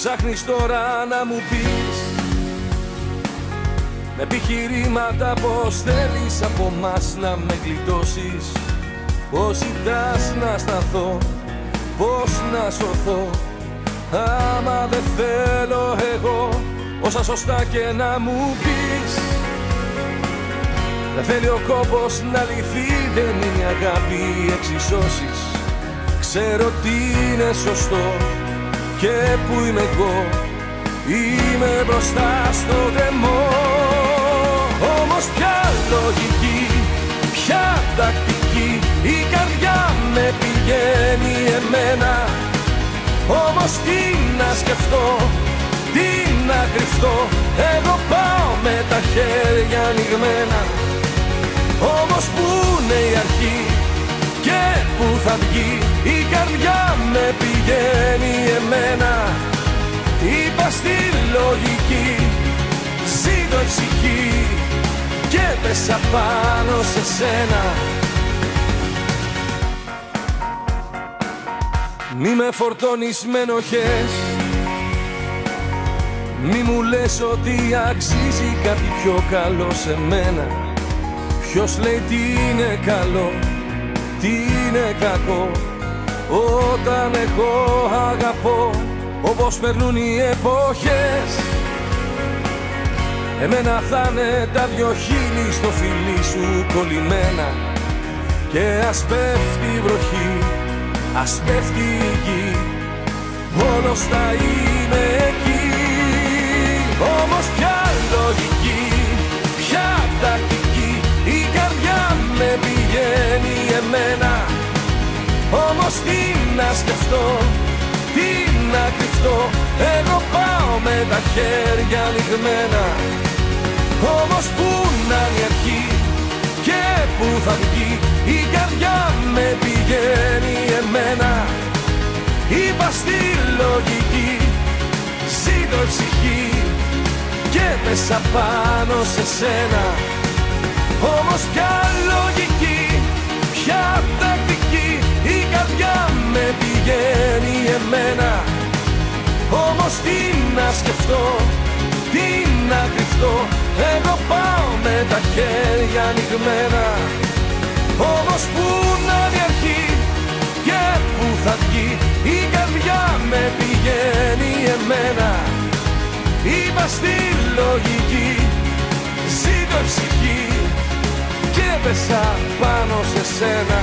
Ψάχνεις τώρα να μου πεις με επιχειρήματα πως θέλεις από μας να με γλιτώσεις, πως ζητάς να σταθώ, πως να σωθώ. Άμα δεν θέλω εγώ όσα σωστά και να μου πεις, δεν θέλει ο κόπος να λυθεί, δεν είναι αγάπη οι εξισώσεις. Ξέρω τι είναι σωστό και που είμαι εγώ, είμαι μπροστά στο δαιμό. Όμως ποια λογική, ποια τακτική, η καρδιά με πηγαίνει εμένα. Όμως τι να σκεφτώ, τι να κρυφτώ, εγώ πάω με τα χέρια ανοιγμένα. Όμως πού είναι η αρχή και πού θα βγει, η καρδιά με πηγαίνει εμένα. Είπα στη λογική, ζήτω η ψυχή και πέσα πάνω σε σένα. Μη με φορτώνεις με ενοχές, μη μου λες ότι αξίζει κάτι πιο καλό σε μένα. Ποιος λέει τι είναι καλό, τι είναι κακό, όταν εγώ αγαπώ όπως περνούν οι εποχές. Εμένα θα είναι τα δυο χείλη στο φιλί σου κολλημένα, και ας πέφτει η βροχή, ας πέφτει η γη, μόνος θα είμαι εκεί. Όμως ποια λογική, ποια τακτική, η καρδιά με πηγαίνει εμένα. Όμως τι να σκεφτώ, τι να κρυφτώ, εγώ πάω με τα χέρια ανοιγμένα. Όμως πού να είναι η αρχή και πού θα βγει, η καρδιά με πηγαίνει εμένα. Είπα στη λογική, ζήτω η ψυχή και πέσα πάνω σε σένα. Όμως ποια λογική, ποια τακτική, η καρδιά με πηγαίνει εμένα. Όμως τι να σκεφτώ, τι να κρυφτώ, εγώ πάω με τα χέρια ανοιγμένα. Όμως πού να είναι η αρχή και πού θα βγει, η καρδιά με πηγαίνει εμένα. Είπα στη λογική, ζήτω η ψυχή και πέσα πάνω σε σένα.